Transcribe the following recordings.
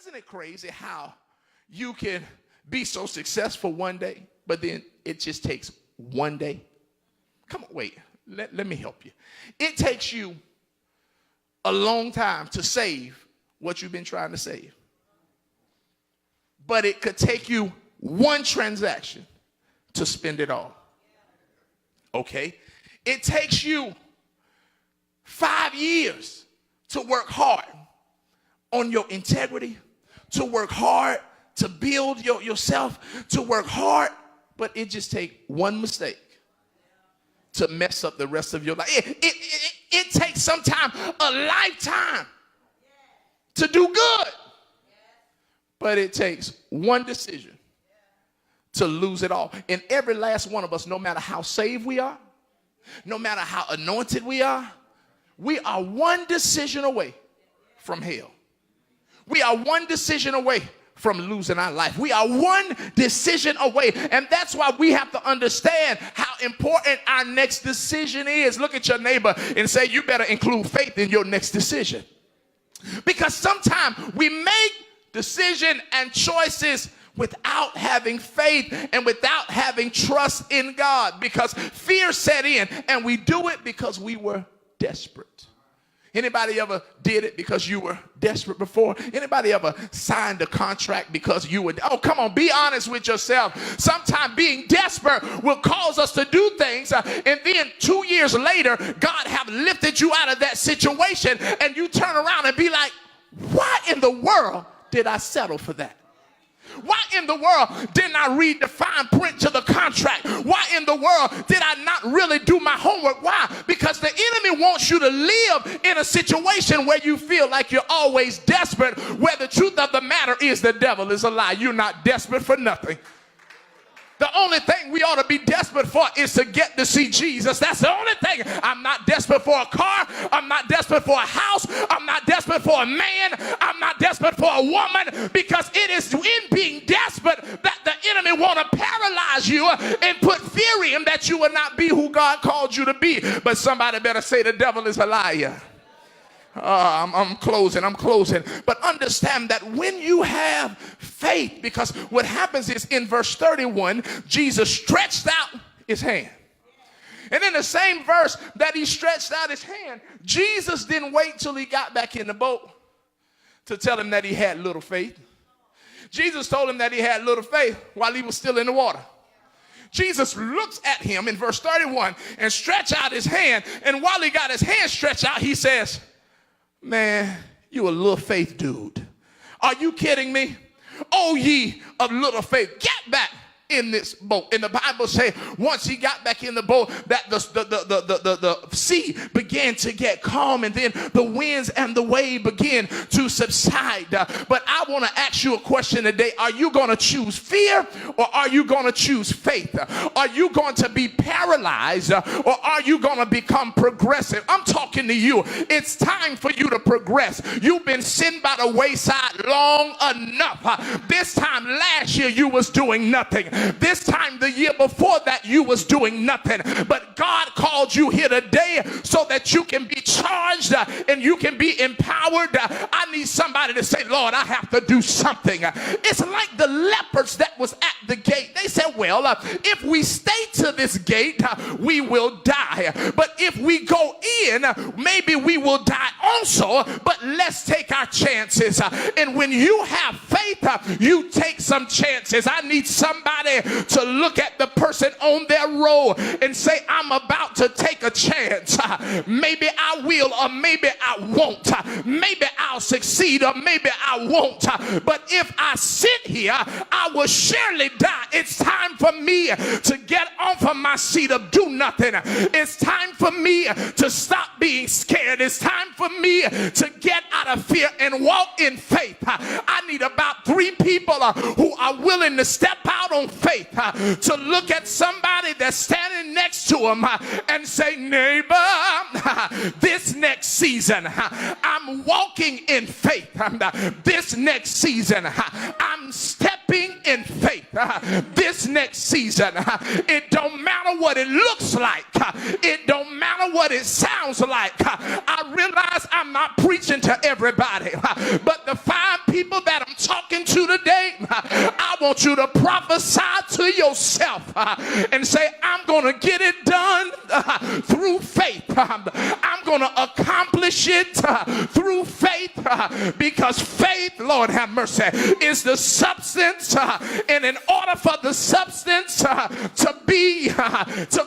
Isn't it crazy how you can be so successful one day, but then it just takes one day? Come on, wait. Let me help you. It takes you a long time to save what you've been trying to save. But it could take you one transaction to spend it all. Okay? It takes you 5 years to work hard on your integrity, to work hard to build yourself, to work hard, but it just takes one mistake to mess up the rest of your life. It takes sometimes a lifetime to do good, but it takes one decision to lose it all. And every last one of us, no matter how saved we are, no matter how anointed we are one decision away from hell. We are one decision away from losing our life. We are one decision away. And that's why we have to understand how important our next decision is. Look at your neighbor and say, you better include faith in your next decision. Because sometimes we make decisions and choices without having faith and without having trust in God, because fear set in, and we do it because we were desperate. Anybody ever did it because you were desperate before? Anybody ever signed a contract because you were, oh, come on, be honest with yourself. Sometimes being desperate will cause us to do things, and then 2 years later, God have lifted you out of that situation, and you turn around and be like, why in the world did I settle for that? Why in the world didn't I read the fine print to the contract? Why in the world did I not really do my homework? Why? Because the enemy wants you to live in a situation where you feel like you're always desperate, where the truth of the matter is the devil is a lie. You're not desperate for nothing. The only thing we ought to be desperate for is to get to see Jesus. That's the only thing. I'm not desperate for a car. I'm not desperate for a house. I'm not desperate for a man. I'm not desperate for a woman, because it is in being desperate that the enemy want to paralyze you and put fear in that you will not be who God called you to be. But somebody better say the devil is a liar. I'm closing. But understand that when you have faith, because what happens is in verse 31, Jesus stretched out his hand. And in the same verse that he stretched out his hand, Jesus didn't wait till he got back in the boat to tell him that he had little faith. Jesus told him that he had little faith while he was still in the water. Jesus looks at him in verse 31 and stretched out his hand. And while he got his hand stretched out, he says, man, you a little faith dude. Are you kidding me? Oh, ye of little faith, get back in this boat. And the Bible says once he got back in the boat, that the sea began to get calm, and then the winds and the wave began to subside. But I want to ask you a question today. Are you going to choose fear, or are you going to choose faith? Are you going to be paralyzed, or are you going to become progressive? I'm talking to you. It's time for you to progress. You've been sitting by the wayside long enough. This time last year you was doing nothing. This time the year before that you was doing nothing. But God called you here today so that you can be charged and you can be empowered. I need somebody to say, Lord, I have to do something. It's like the lepers that was at the gate. They said, well, if we stay to this gate, we will die. But if we go in, maybe we will die also. But let's take our chances. And when you have faith, you take some chances. I need somebody to look at the person on their row and say, I'm about to take a chance. Maybe I will, or maybe I won't. Maybe I'll succeed, or maybe I won't. But if I sit here, I will surely die. It's time for me to get off of my seat of do nothing. It's time for me to stop being scared. It's time for me to get out of fear and walk in faith. I need about 3 people who are willing to step out on faith, to look at somebody that's standing next to them and say, neighbor, this next season I'm walking in faith. This next season I'm stepping in faith. This next season, it don't matter what it looks like. It don't matter what it sounds like. I realize I'm not preaching to everybody, but the 5 people that I'm want you to prophesy to yourself and say, I'm going to get it done through faith. I'm going to accomplish it through faith because faith, Lord have mercy, is the substance. And in order for the substance to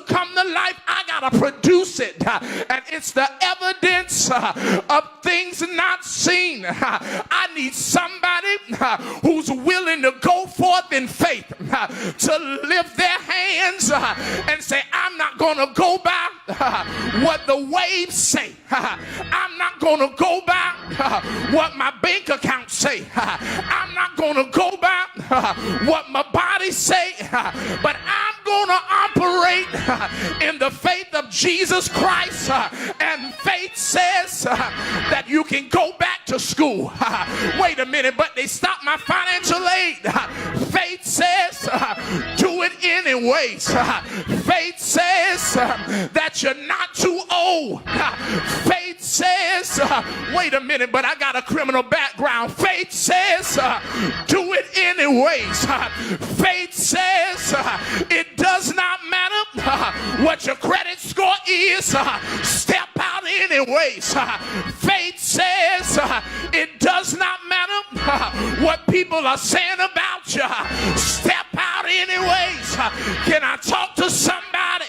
come to life, I got to produce it. And it's the evidence of things not seen. I need somebody who's willing to go forth in faith, to lift their hands and say, I'm not going to go by what the waves say. I'm not going to go by what my bank account say. I'm not going to go by what my body say, but I'm going to operate in the faith of Jesus Christ. And faith says that you can go back to school. Wait a minute, but they stopped my financial aid. Faith says do it anyways. Faith says that you're not too old. Faith says, wait a minute, but I got a criminal background. Faith says do it anyways. Faith says it does not matter what your credit score is. Step out anyways. Faith says it does not matter what people are saying about you. Step out anyways. Can I talk to somebody?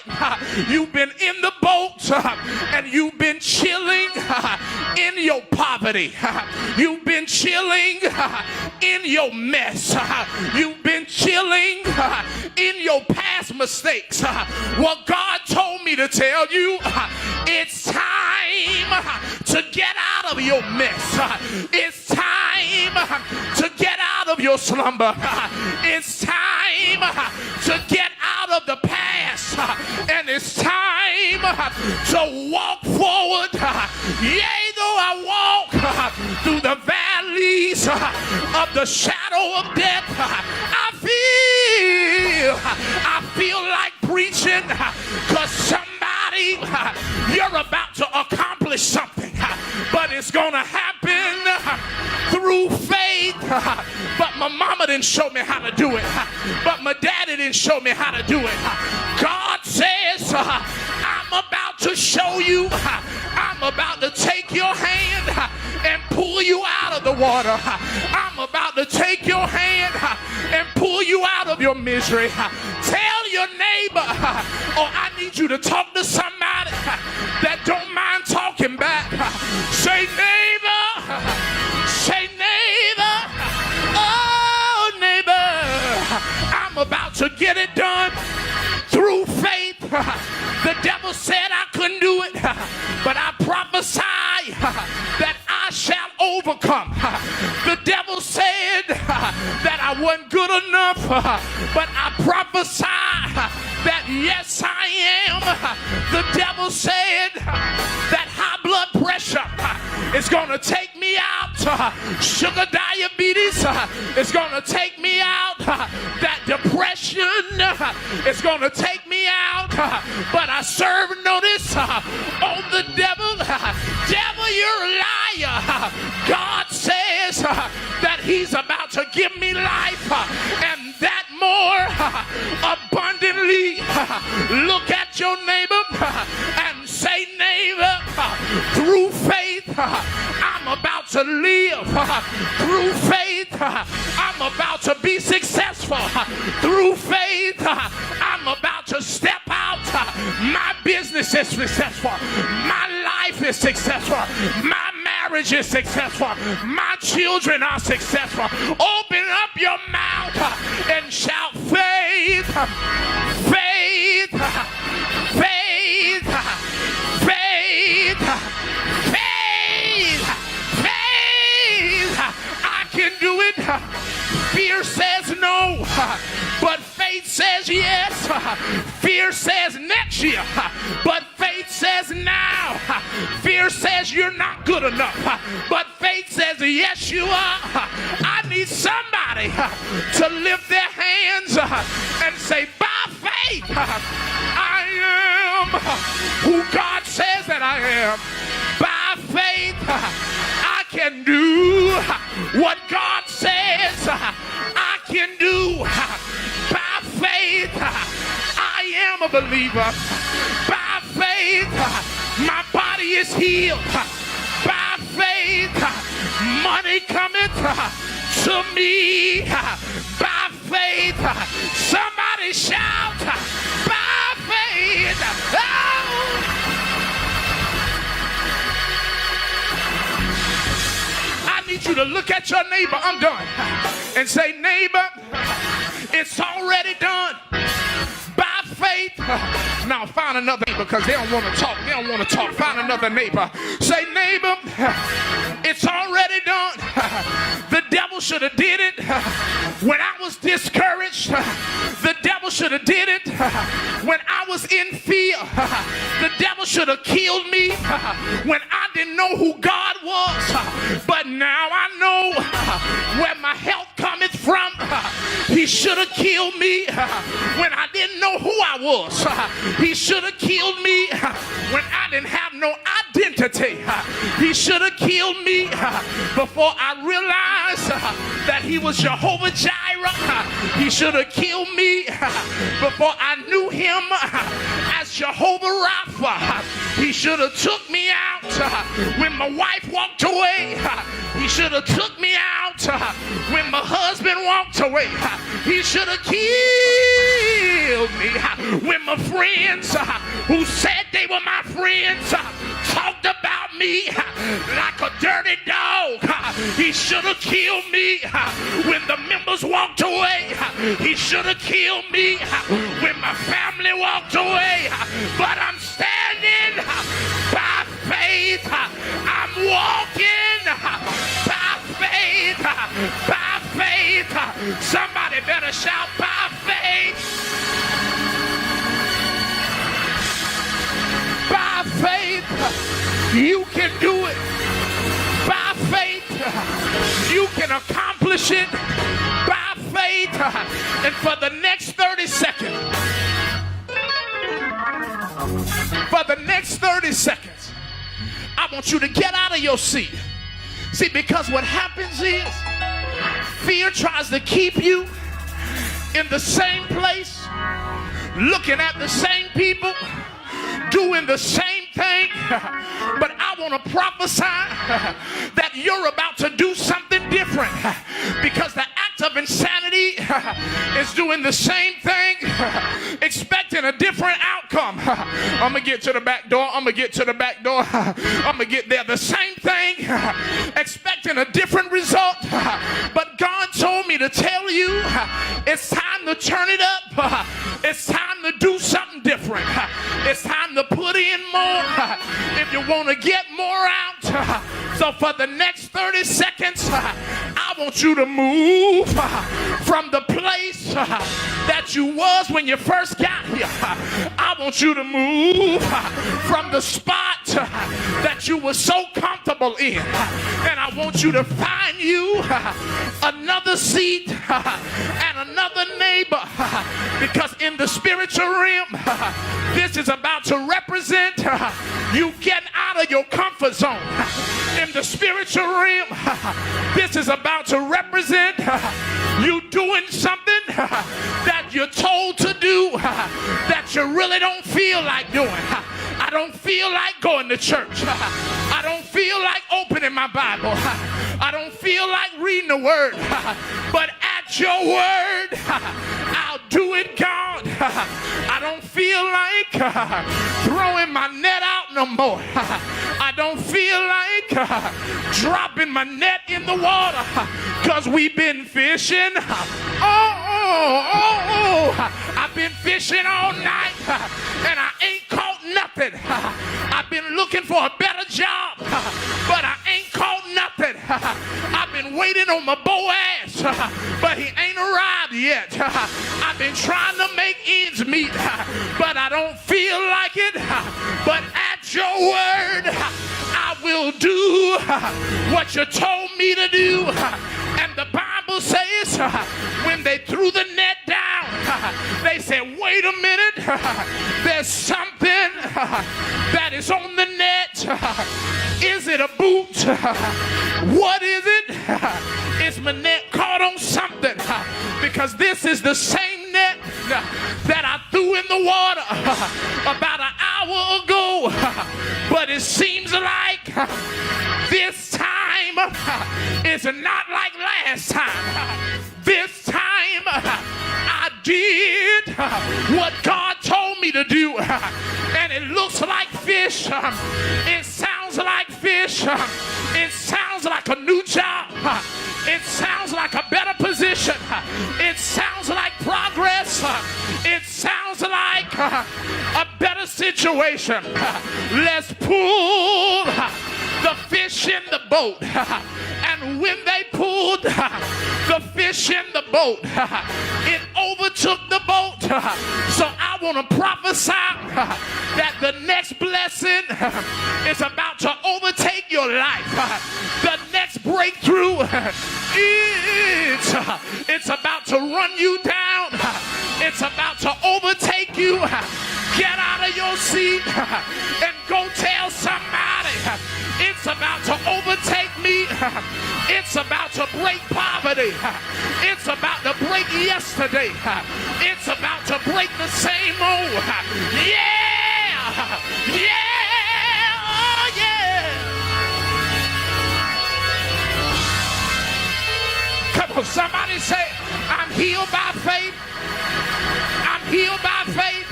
You've been in the boat and you've been chilling in your poverty. You've been chilling in your mess. You've been chilling in your past mistakes. Well, God told me to tell you it's time to get out of your mess. It's time to get out of your slumber. It's time to get out of the past. And it's time to walk forward. Yea, though I walk through the valleys of the shadow of death, I feel like preaching because somebody, you're about to accomplish something, but it's going to happen through faith. But my mama didn't show me how to do it. But my daddy didn't show me how to do it. God says, I'm about to show you. I'm about to take your hand and pull you out of the water. I'm about to take your hand and pull you out of your misery. Tell your neighbor, or I need you to talk to somebody that don't mind talking back. Say neighbor, say neighbor, oh neighbor, I'm about to get it done through faith. The devil said I couldn't do it, but I prophesy that I shall overcome. The devil said that I wasn't good enough, but I prophesy that yes I am. The devil said that high blood pressure is going to take me out. Sugar diabetes is going to take me out. That depression is going to take me out. But I serve notice on the devil. Devil, you're a liar. God says that he's about to give me life and that more abundantly. Look at your neighbor and say, neighbor, through faith I'm about to live. Through faith I'm about to be successful. Through faith I'm about to step out. My business is successful. My life is successful. My marriage is successful. My children are successful. Open up your mouth and shout faith, faith, faith, faith, faith, faith. I can do it. Fear says no, but faith says yes. Fear says next year, but faith says now. Fear says you're not good enough, but faith says yes you are. I need somebody to lift their hands and say, by faith I am who God says that I am. By faith I can do what God says I can do by faith. I am a believer. By faith, my body is healed. By faith, money cometh to me. By faith, somebody shout, by faith. Oh. I need you to look at your neighbor, I'm done, and say, neighbor, it's already done. By faith. Now find another neighbor, because they don't want to talk. They don't want to talk. Find another neighbor. Say, neighbor, it's already done. The devil should have did it when I was discouraged. The devil should have did it when I was in fear. The devil should have killed me when I didn't know who God was. But now I know where my help cometh from. He should have killed me when I didn't know who I was. He should have killed me when I didn't have no identity. He should have killed me before I realized that he was Jehovah Jireh. He should have killed me before I knew him as Jehovah Rapha. He should have took me out when my wife walked away. He should have took me out when my husband walked away. He should have killed me when my friends who said they were my friends talked about me like a dirty dog. He should have killed me when the members walked away. He should have killed me when my family walked away. But I'm standing by faith. I'm walking by faith. By faith. Somebody better shout by faith. By faith, you can do it. By faith, you can accomplish it. By faith. And for the next 30 seconds, I want you to get out of your seat. See, because what happens is fear tries to keep you in the same place, looking at the same people, doing the same thing. But I want to prophesy that you're about to do something different, because the act of insanity is doing the same thing, expecting a different outcome. I'm going to get to the back door. I'm going to get to the back door. I'm going to get there. The same thing, expecting a different result. But God told me to tell you, it's time to turn it up. It's time to do something different. It's time to put in more if you want to get more out. So for the next 30 seconds, I want you to move from the place that you was when you first got here. I want you to move from the spot that you were so comfortable in. And I want you to find you another seat and another neighbor, because in the spiritual realm, this is about to represent you getting out of your comfort zone. In the spiritual realm, this is about to represent you doing something that you're told to do that you really don't feel like doing. I don't feel like going to church. I don't feel like opening my Bible. I don't feel like reading the word. But at your word, I'll do it, God. I don't feel like throwing my net out no more. I don't feel like dropping my net in the water, because we've been fishing. I've been fishing all night and I ain't caught nothing. I've been looking for a better job, but I ain't caught nothing. I've been waiting on my Boaz, but he ain't arrived yet. I've been trying to make ends meet, but I don't feel like it. But at your word, I will do what you told me to do. And the Bible says when they threw the net down, they said, wait a minute, there's something that is on the net. Is it a boot? What is it? Is my net caught on something because this is the same net that I threw in the water about an hour ago. But it seems like this time is not like last time. This time I did what God told me to do. And it looks like fish. It sounds like fish. It sounds like a new job. It sounds like a better position. It sounds like progress. It sounds like a better situation. Let's pull the fish in the boat. And when they pulled the fish in the boat, it overtook the boat. So I want to prophesy that the next blessing is about to overtake your life. The next breakthrough, it's about to run you down. It's about to overtake you. Get out of your seat and go tell somebody. It's about to overtake me. It's about to break poverty. It's about to break yesterday. It's about to break the same old. Yeah! Yeah! Oh, yeah! Come on, somebody say, I'm healed by faith. I'm healed by faith.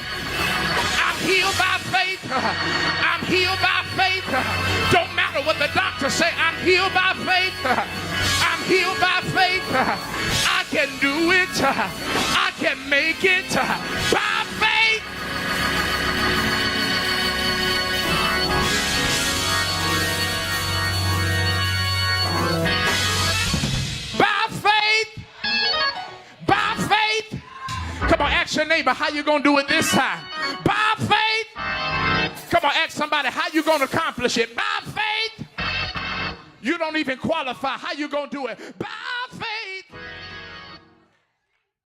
I'm healed by faith. I'm healed by faith. Don't matter what the doctors say. I'm healed by faith. I'm healed by faith. I can do it. I can make it by faith. By faith. By faith. Come on, ask your neighbor, how you gonna do it this time? By faith. Come on, ask somebody, how you gonna accomplish it? By faith. You don't even qualify. How you gonna do it? By